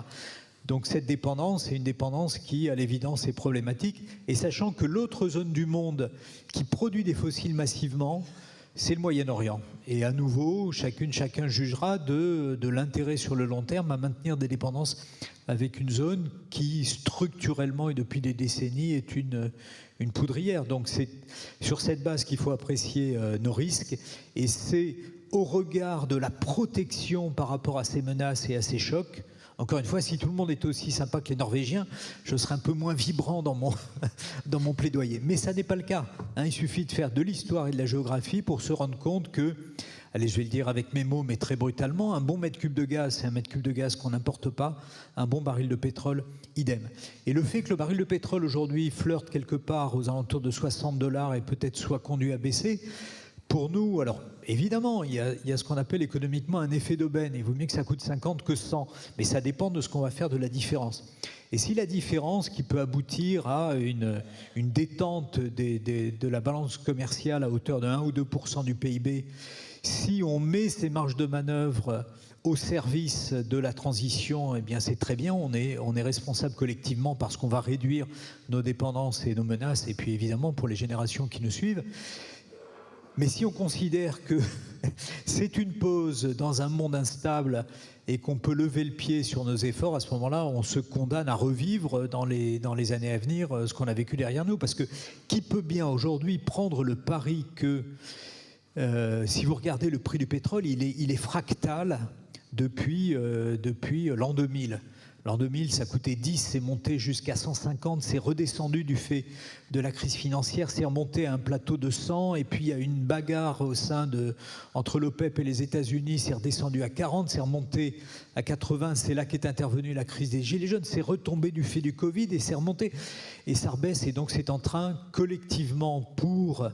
Donc cette dépendance est une dépendance qui, à l'évidence, est problématique. Et sachant que l'autre zone du monde qui produit des fossiles massivement, c'est le Moyen-Orient. Et à nouveau, chacun jugera de l'intérêt sur le long terme à maintenir des dépendances avec une zone qui, structurellement et depuis des décennies, est une poudrière. Donc c'est sur cette base qu'il faut apprécier nos risques. Et c'est au regard de la protection par rapport à ces menaces et à ces chocs. Encore une fois, si tout le monde était aussi sympa que les Norvégiens, je serais un peu moins vibrant dans mon plaidoyer. Mais ça n'est pas le cas. Il suffit de faire de l'histoire et de la géographie pour se rendre compte que, allez, je vais le dire avec mes mots, mais très brutalement, un bon mètre cube de gaz, c'est un mètre cube de gaz qu'on n'importe pas. Un bon baril de pétrole, idem. Et le fait que le baril de pétrole aujourd'hui flirte quelque part aux alentours de $60 et peut-être soit conduit à baisser, pour nous, alors évidemment, il y a ce qu'on appelle économiquement un effet d'aubaine. Il vaut mieux que ça coûte 50 que 100, mais ça dépend de ce qu'on va faire de la différence. Et si la différence qui peut aboutir à une détente de la balance commerciale à hauteur de 1 ou 2% du PIB, si on met ces marges de manœuvre au service de la transition, eh bien c'est très bien, on est responsable collectivement parce qu'on va réduire nos dépendances et nos menaces, et puis évidemment pour les générations qui nous suivent. Mais si on considère que c'est une pause dans un monde instable et qu'on peut lever le pied sur nos efforts, à ce moment-là, on se condamne à revivre dans les années à venir ce qu'on a vécu derrière nous. Parce que qui peut bien aujourd'hui prendre le pari que, si vous regardez le prix du pétrole, il est fractal depuis l'an 2000. L'an 2000, ça coûtait 10, c'est monté jusqu'à 150, c'est redescendu du fait de la crise financière, c'est remonté à un plateau de 100, et puis il y a une bagarre entre l'OPEP et les États-Unis, c'est redescendu à 40, c'est remonté à 80, c'est là qu'est intervenue la crise des Gilets jaunes, c'est retombé du fait du Covid, et c'est remonté, et ça rebaisse, et donc c'est en train, collectivement, pour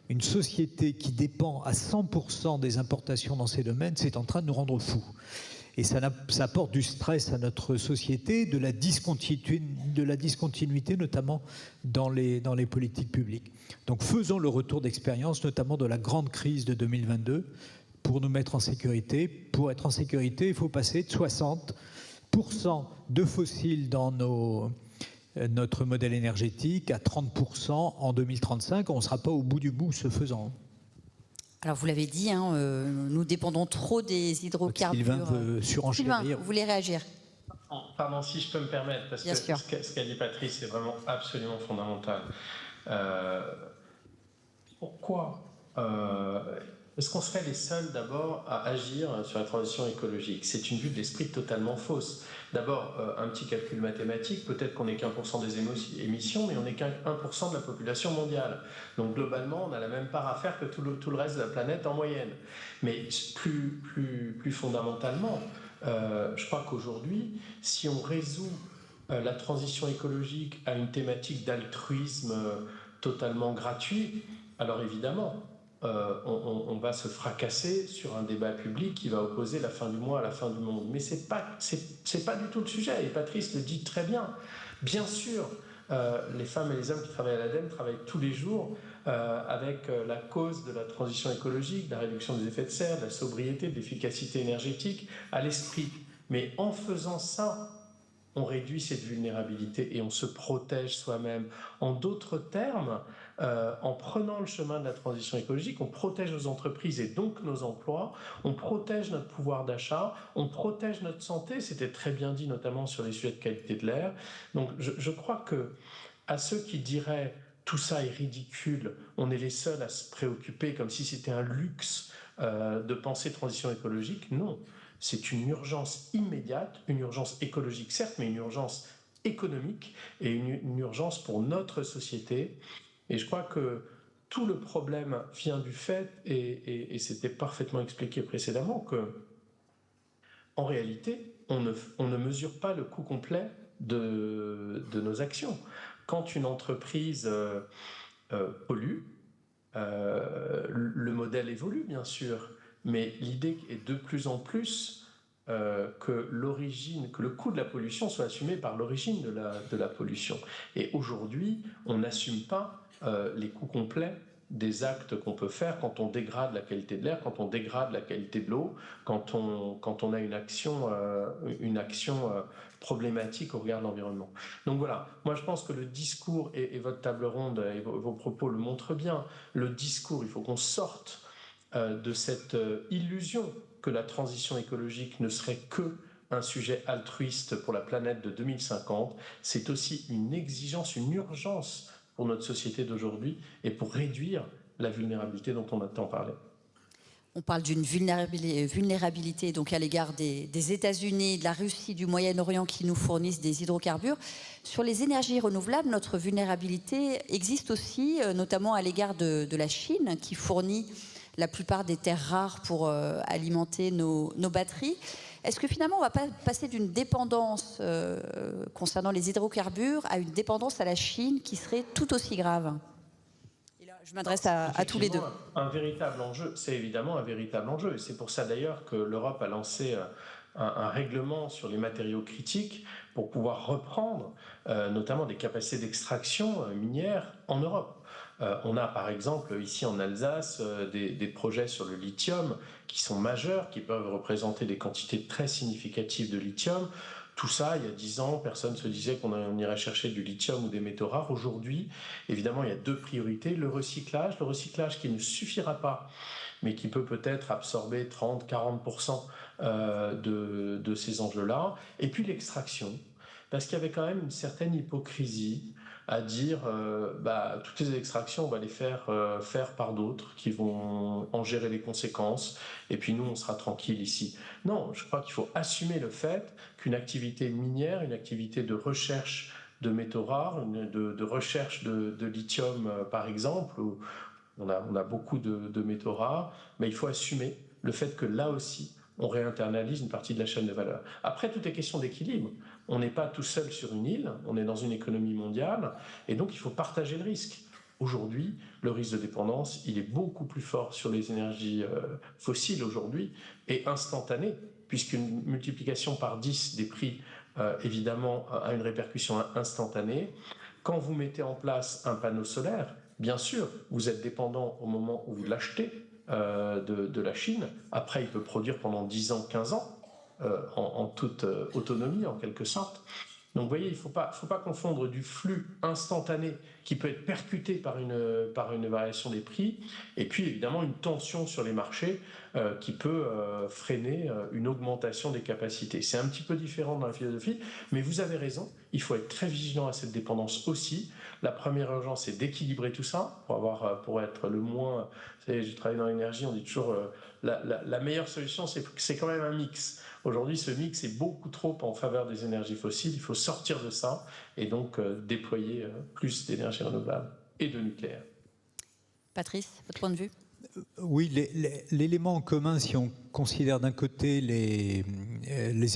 une société qui dépend à 100% des importations dans ces domaines, c'est en train de nous rendre fous. Et ça apporte du stress à notre société, de la discontinuité notamment dans les politiques publiques. Donc faisons le retour d'expérience, notamment de la grande crise de 2022, pour nous mettre en sécurité. Pour être en sécurité, il faut passer de 60% de fossiles dans notre modèle énergétique à 30% en 2035. On ne sera pas au bout du bout ce faisant. Alors vous l'avez dit, nous dépendons trop des hydrocarbures. Sylvain veut surenchérir. Sylvain, vous voulez réagir? Pardon, si je peux me permettre, parce Bien que sûr. ce qu'a dit Patrice est vraiment absolument fondamental. Pourquoi est-ce qu'on serait les seuls d'abord à agir sur la transition écologique? C'est une vue de l'esprit totalement fausse. D'abord, un petit calcul mathématique, peut-être qu'on n'est qu'1% des émissions, mais on n'est qu'1% de la population mondiale. Donc globalement, on a la même part à faire que tout le reste de la planète en moyenne. Mais plus fondamentalement, je crois qu'aujourd'hui, si on résout la transition écologique à une thématique d'altruisme totalement gratuit, alors évidemment, on va se fracasser sur un débat public qui va opposer la fin du mois à la fin du monde. Mais c'est pas du tout le sujet, et Patrice le dit très bien. Bien sûr, les femmes et les hommes qui travaillent à l'ADEME travaillent tous les jours avec la cause de la transition écologique, de la réduction des effets de serre, de la sobriété, de l'efficacité énergétique à l'esprit. Mais en faisant ça, on réduit cette vulnérabilité et on se protège soi-même. En d'autres termes, en prenant le chemin de la transition écologique, on protège nos entreprises et donc nos emplois, on protège notre pouvoir d'achat, on protège notre santé, c'était très bien dit notamment sur les sujets de qualité de l'air. Donc je crois que à ceux qui diraient tout ça est ridicule, on est les seuls à se préoccuper comme si c'était un luxe de penser transition écologique, non. C'est une urgence immédiate, une urgence écologique certes, mais une urgence économique et une urgence pour notre société. Et je crois que tout le problème vient du fait, et c'était parfaitement expliqué précédemment, que en réalité, on ne mesure pas le coût complet de nos actions. quand une entreprise pollue, le modèle évolue bien sûr, mais l'idée est de plus en plus que le coût de la pollution soit assumé par l'origine de la pollution. Et aujourd'hui, on n'assume pas les coûts complets des actes qu'on peut faire quand on dégrade la qualité de l'air, quand on dégrade la qualité de l'eau, quand on a une action problématique au regard de l'environnement. Donc voilà, moi je pense que le discours, et votre table ronde et vos propos le montrent bien, le discours, il faut qu'on sorte de cette illusion que la transition écologique ne serait que un sujet altruiste pour la planète de 2050. C'est aussi une exigence, une urgence pour notre société d'aujourd'hui et pour réduire la vulnérabilité dont on a tant parlé. On parle d'une vulnérabilité donc à l'égard des États-Unis, de la Russie, du Moyen-Orient qui nous fournissent des hydrocarbures. Sur les énergies renouvelables, notre vulnérabilité existe aussi, notamment à l'égard de la Chine, qui fournit la plupart des terres rares pour alimenter nos batteries. Est-ce que finalement on ne va pas passer d'une dépendance concernant les hydrocarbures à une dépendance à la Chine qui serait tout aussi grave ? Je m'adresse à tous les deux. Un véritable enjeu, c'est évidemment un véritable enjeu. Et c'est pour ça d'ailleurs que l'Europe a lancé un règlement sur les matériaux critiques pour pouvoir reprendre notamment des capacités d'extraction minière en Europe. On a par exemple ici en Alsace des projets sur le lithium qui sont majeurs, qui peuvent représenter des quantités très significatives de lithium. Tout ça, il y a 10 ans, personne ne se disait qu'on irait chercher du lithium ou des métaux rares. Aujourd'hui, évidemment, il y a deux priorités. Le recyclage qui ne suffira pas, mais qui peut peut-être absorber 30-40% de ces enjeux-là. Et puis l'extraction, parce qu'il y avait quand même une certaine hypocrisie à dire toutes les extractions, on va les faire par d'autres qui vont en gérer les conséquences et puis nous, on sera tranquille ici. Non, je crois qu'il faut assumer le fait qu'une activité minière, une activité de recherche de métaux rares, de recherche de lithium par exemple, où on a beaucoup de métaux rares, mais il faut assumer le fait que là aussi, on réinternalise une partie de la chaîne de valeur. Après, tout est question d'équilibre. On n'est pas tout seul sur une île, on est dans une économie mondiale, et donc il faut partager le risque. Aujourd'hui, le risque de dépendance, il est beaucoup plus fort sur les énergies fossiles aujourd'hui, et instantané, puisqu'une multiplication par 10 des prix, évidemment, a une répercussion instantanée. Quand vous mettez en place un panneau solaire, bien sûr, vous êtes dépendant au moment où vous l'achetez, de la Chine. Après, il peut produire pendant 10 ans, 15 ans, en toute autonomie, en quelque sorte. Donc, vous voyez, il ne faut pas confondre du flux instantané qui peut être percuté par une variation des prix, et puis, évidemment, une tension sur les marchés qui peut freiner une augmentation des capacités. C'est un petit peu différent dans la philosophie, mais vous avez raison, il faut être très vigilant à cette dépendance aussi. La première urgence, c'est d'équilibrer tout ça pour être le moins... Vous savez, j'ai travaillé dans l'énergie, on dit toujours la meilleure solution, c'est quand même un mix. Aujourd'hui, ce mix est beaucoup trop en faveur des énergies fossiles. Il faut sortir de ça et donc déployer plus d'énergie renouvelable et de nucléaire. Patrice, votre point de vue ? Oui, l'élément en commun, si on considère d'un côté les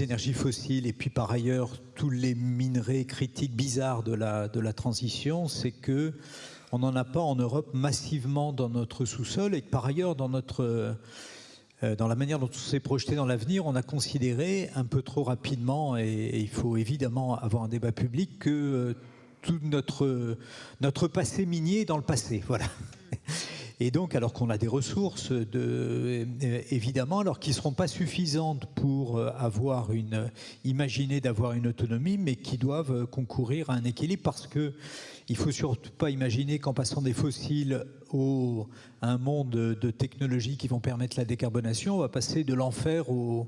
énergies fossiles et puis par ailleurs tous les minerais critiques bizarres de la transition, c'est que on n'en a pas en Europe massivement dans notre sous-sol et que par ailleurs dans la manière dont on s'est projeté dans l'avenir, on a considéré un peu trop rapidement, et il faut évidemment avoir un débat public, que tout notre passé minier est dans le passé. Voilà. Et donc, alors qu'on a des ressources, évidemment, alors qui ne seront pas suffisantes pour imaginer d'avoir une autonomie, mais qui doivent concourir à un équilibre, parce qu'il ne faut surtout pas imaginer qu'en passant des fossiles à un monde de technologies qui vont permettre la décarbonation, on va passer de l'enfer au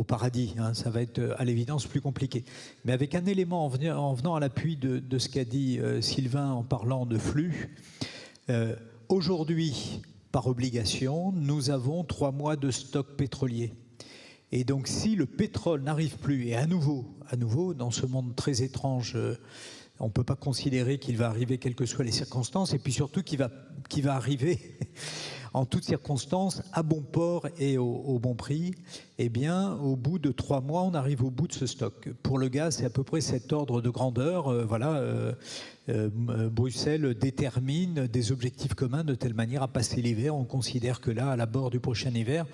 paradis. Hein. Ça va être à l'évidence plus compliqué. Mais avec un élément en venant à l'appui de ce qu'a dit Sylvain en parlant de flux, aujourd'hui, par obligation, nous avons 3 mois de stock pétrolier. Et donc, si le pétrole n'arrive plus, et à nouveau, dans ce monde très étrange, on ne peut pas considérer qu'il va arriver quelles que soient les circonstances, et puis surtout qu'il va arriver en toutes circonstances, à bon port et au bon prix. Eh bien, au bout de 3 mois, on arrive au bout de ce stock. Pour le gaz, c'est à peu près cet ordre de grandeur. Bruxelles détermine des objectifs communs de telle manière à passer l'hiver. On considère que là, à l'abord du prochain hiver,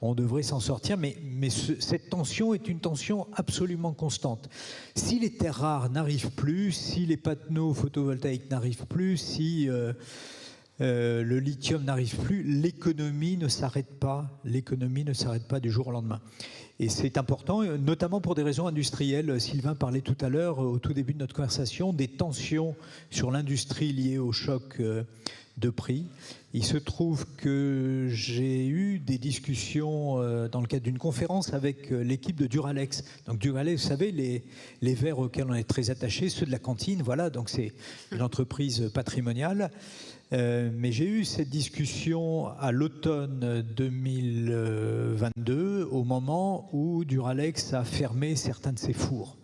on devrait s'en sortir. Mais cette tension est une tension absolument constante. Si les terres rares n'arrivent plus, si les panneaux photovoltaïques n'arrivent plus, si le lithium n'arrive plus, l'économie ne s'arrête pas. L'économie ne s'arrête pas du jour au lendemain. Et c'est important, notamment pour des raisons industrielles. Sylvain parlait tout à l'heure, au tout début de notre conversation, des tensions sur l'industrie liées au choc de prix. Il se trouve que j'ai eu des discussions dans le cadre d'une conférence avec l'équipe de Duralex. Donc Duralex, vous savez, les verres auxquels on est très attaché, ceux de la cantine, voilà, donc c'est une entreprise patrimoniale. Mais j'ai eu cette discussion à l'automne 2022, au moment où Duralex a fermé certains de ses fours.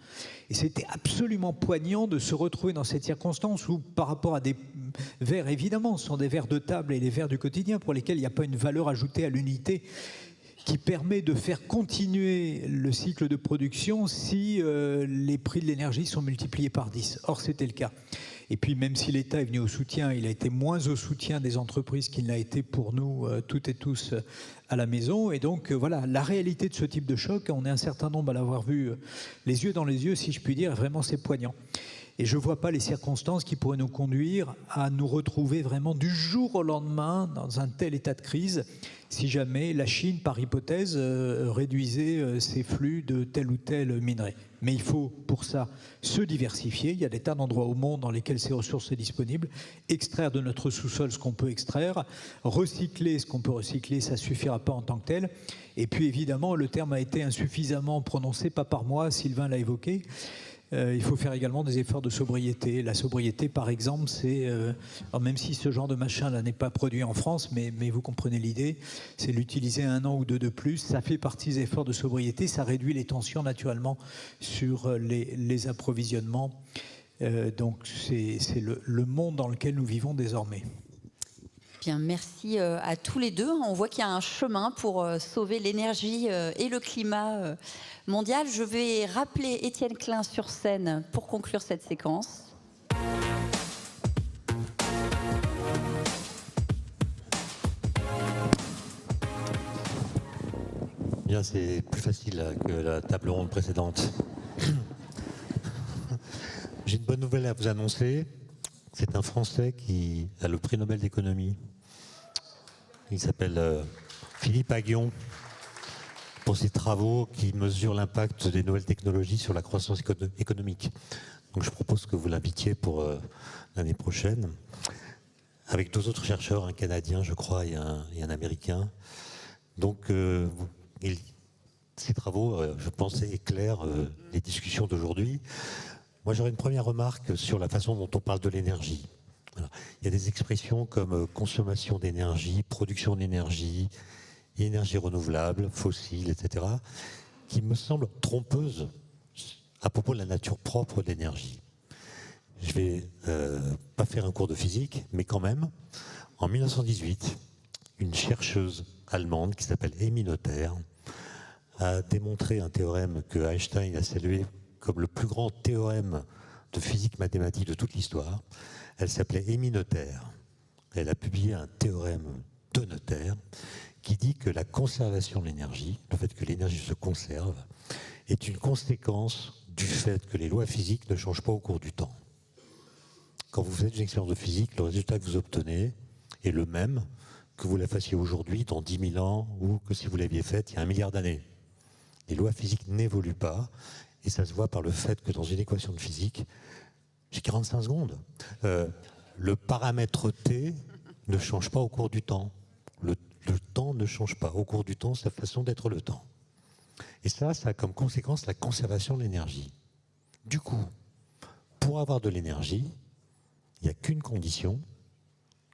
Et c'était absolument poignant de se retrouver dans cette circonstance où, par rapport à des verres, évidemment, ce sont des verres de table et les verres du quotidien pour lesquels il n'y a pas une valeur ajoutée à l'unité qui permet de faire continuer le cycle de production si les prix de l'énergie sont multipliés par 10. Or, c'était le cas. Et puis, même si l'État est venu au soutien, il a été moins au soutien des entreprises qu'il n'a été pour nous, toutes et tous, à la maison. Et donc, voilà, la réalité de ce type de choc, on est un certain nombre à l'avoir vu les yeux dans les yeux, si je puis dire, vraiment c'est poignant. Et je ne vois pas les circonstances qui pourraient nous conduire à nous retrouver vraiment du jour au lendemain dans un tel état de crise, si jamais la Chine, par hypothèse, réduisait ses flux de tel ou tel minerai. Mais il faut pour ça se diversifier. Il y a des tas d'endroits au monde dans lesquels ces ressources sont disponibles. Extraire de notre sous-sol ce qu'on peut extraire, recycler ce qu'on peut recycler, ça ne suffira pas en tant que tel. Et puis évidemment, le terme a été insuffisamment prononcé, pas par moi, Sylvain l'a évoqué. Il faut faire également des efforts de sobriété. La sobriété, par exemple, c'est, même si ce genre de machin-là n'est pas produit en France, mais vous comprenez l'idée, c'est l'utiliser 1 an ou 2 de plus. Ça fait partie des efforts de sobriété. Ça réduit les tensions, naturellement, sur les approvisionnements. Donc, c'est le monde dans lequel nous vivons désormais. Bien, merci à tous les deux. On voit qu'il y a un chemin pour sauver l'énergie et le climat mondial. Je vais rappeler Étienne Klein sur scène pour conclure cette séquence. Bien, c'est plus facile que la table ronde précédente. J'ai une bonne nouvelle à vous annoncer. C'est un Français qui a le prix Nobel d'économie. Il s'appelle Philippe Aghion, pour ses travaux qui mesurent l'impact des nouvelles technologies sur la croissance économique. Donc je propose que vous l'invitiez pour l'année prochaine, avec 2 autres chercheurs, un Canadien, je crois, et un Américain. Donc ces travaux, je pense, éclairent les discussions d'aujourd'hui. Moi, j'aurais une première remarque sur la façon dont on parle de l'énergie. Voilà. Il y a des expressions comme consommation d'énergie, production d'énergie, énergie renouvelable, fossile, etc., qui me semblent trompeuses à propos de la nature propre de l'énergie. Je ne vais pas faire un cours de physique, mais quand même, en 1918, une chercheuse allemande qui s'appelle Emmy Noether a démontré un théorème que Einstein a salué comme le plus grand théorème de physique mathématique de toute l'histoire. Elle s'appelait Emmy Noether. Elle a publié un théorème de Noether qui dit que la conservation de l'énergie, le fait que l'énergie se conserve, est une conséquence du fait que les lois physiques ne changent pas au cours du temps. Quand vous faites une expérience de physique, le résultat que vous obtenez est le même que vous la fassiez aujourd'hui, dans 10 000 ans, ou que si vous l'aviez faite il y a 1 milliard d'années. Les lois physiques n'évoluent pas, et ça se voit par le fait que dans une équation de physique, j'ai 45 secondes, le paramètre T ne change pas au cours du temps. Le temps ne change pas au cours du temps, sa façon d'être le temps. Et ça a comme conséquence la conservation de l'énergie. Du coup, pour avoir de l'énergie, il n'y a qu'une condition,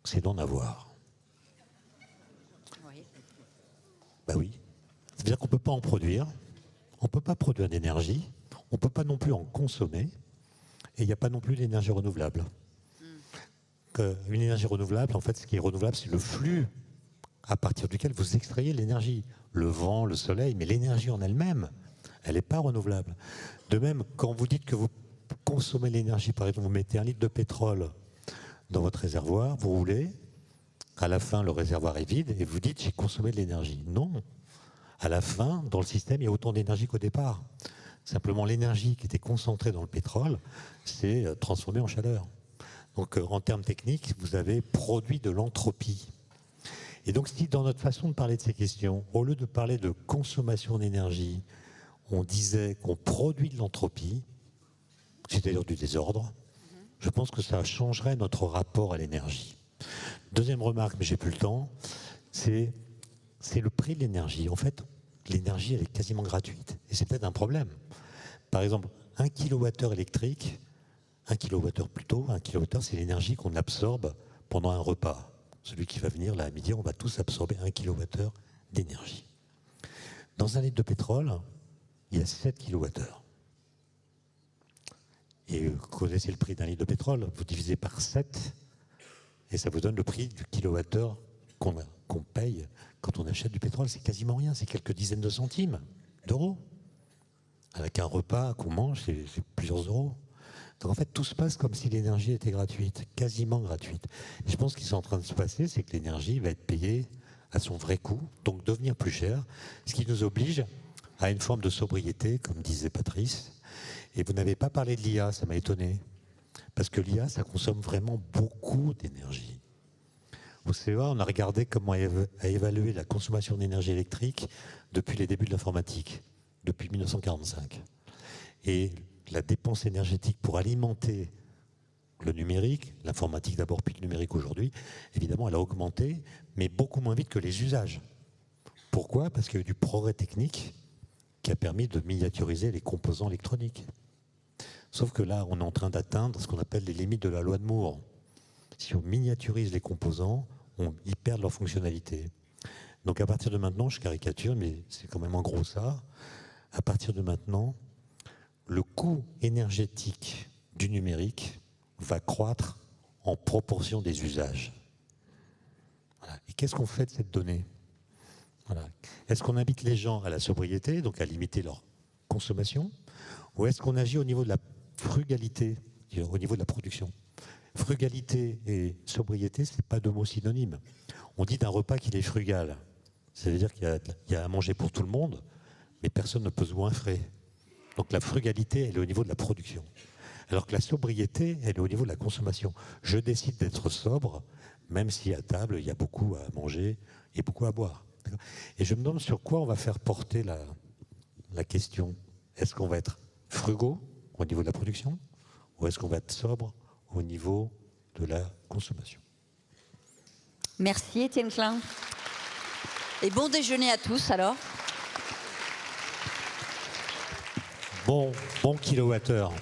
c'est d'en avoir. Oui. Ben oui. C'est-à-dire qu'on ne peut pas en produire, on ne peut pas produire d'énergie, on ne peut pas non plus en consommer, et il n'y a pas non plus d'énergie renouvelable. Une énergie renouvelable, en fait, ce qui est renouvelable, c'est le flux à partir duquel vous extrayez l'énergie. Le vent, le soleil, mais l'énergie en elle-même, elle n'est pas renouvelable. De même, quand vous dites que vous consommez l'énergie, par exemple, vous mettez 1 litre de pétrole dans votre réservoir, vous roulez, à la fin, le réservoir est vide, et vous dites, j'ai consommé de l'énergie. Non. À la fin, dans le système, il y a autant d'énergie qu'au départ. Simplement, l'énergie qui était concentrée dans le pétrole s'est transformée en chaleur. Donc, en termes techniques, vous avez produit de l'entropie. Et donc, si dans notre façon de parler de ces questions, au lieu de parler de consommation d'énergie, on disait qu'on produit de l'entropie, c'est-à-dire du désordre, je pense que ça changerait notre rapport à l'énergie. Deuxième remarque, mais j'ai plus le temps, c'est le prix de l'énergie. En fait, l'énergie, elle est quasiment gratuite. Et c'est peut-être un problème. Par exemple, 1 kWh électrique, 1 kWh plutôt, 1 kWh, c'est l'énergie qu'on absorbe pendant un repas. Celui qui va venir là à midi, on va tous absorber 1 kWh d'énergie. Dans 1 litre de pétrole, il y a 7 kWh. Et vous connaissez le prix d'un litre de pétrole, vous divisez par 7, et ça vous donne le prix du kilowattheure qu'on paye quand on achète du pétrole. C'est quasiment rien, c'est quelques dizaines de centimes d'euros. Avec un repas qu'on mange, c'est plusieurs euros. Donc en fait, tout se passe comme si l'énergie était gratuite, quasiment gratuite. Et je pense ce qui est en train de se passer, c'est que l'énergie va être payée à son vrai coût, donc devenir plus chère, ce qui nous oblige à une forme de sobriété, comme disait Patrice. Et vous n'avez pas parlé de l'IA, ça m'a étonné. Parce que l'IA, ça consomme vraiment beaucoup d'énergie. Au CEA, on a regardé comment a évalué la consommation d'énergie électrique depuis les débuts de l'informatique, depuis 1945. Et la dépense énergétique pour alimenter le numérique, l'informatique d'abord puis le numérique aujourd'hui, évidemment, elle a augmenté, mais beaucoup moins vite que les usages. Pourquoi? Parce qu'il y a eu du progrès technique qui a permis de miniaturiser les composants électroniques. Sauf que là, on est en train d'atteindre ce qu'on appelle les limites de la loi de Moore. Si on miniaturise les composants, ils perdent leur fonctionnalité. Donc à partir de maintenant, je caricature, mais c'est quand même en gros ça, à partir de maintenant, le coût énergétique du numérique va croître en proportion des usages. Voilà. Et qu'est-ce qu'on fait de cette donnée? Voilà. Est-ce qu'on invite les gens à la sobriété, donc à limiter leur consommation, ou est-ce qu'on agit au niveau de la frugalité, au niveau de la production? Frugalité et sobriété, ce n'est pas deux mots synonymes. On dit d'un repas qu'il est frugal. Ça veut dire qu'il y a à manger pour tout le monde, mais personne ne peut se goinfrer. Donc la frugalité, elle est au niveau de la production. Alors que la sobriété, elle est au niveau de la consommation. Je décide d'être sobre, même si à table, il y a beaucoup à manger et beaucoup à boire. Et je me demande sur quoi on va faire porter la question. Est-ce qu'on va être frugaux au niveau de la production, ou est-ce qu'on va être sobre au niveau de la consommation? Merci Étienne Klein. Et bon déjeuner à tous alors. Bon kilowattheure.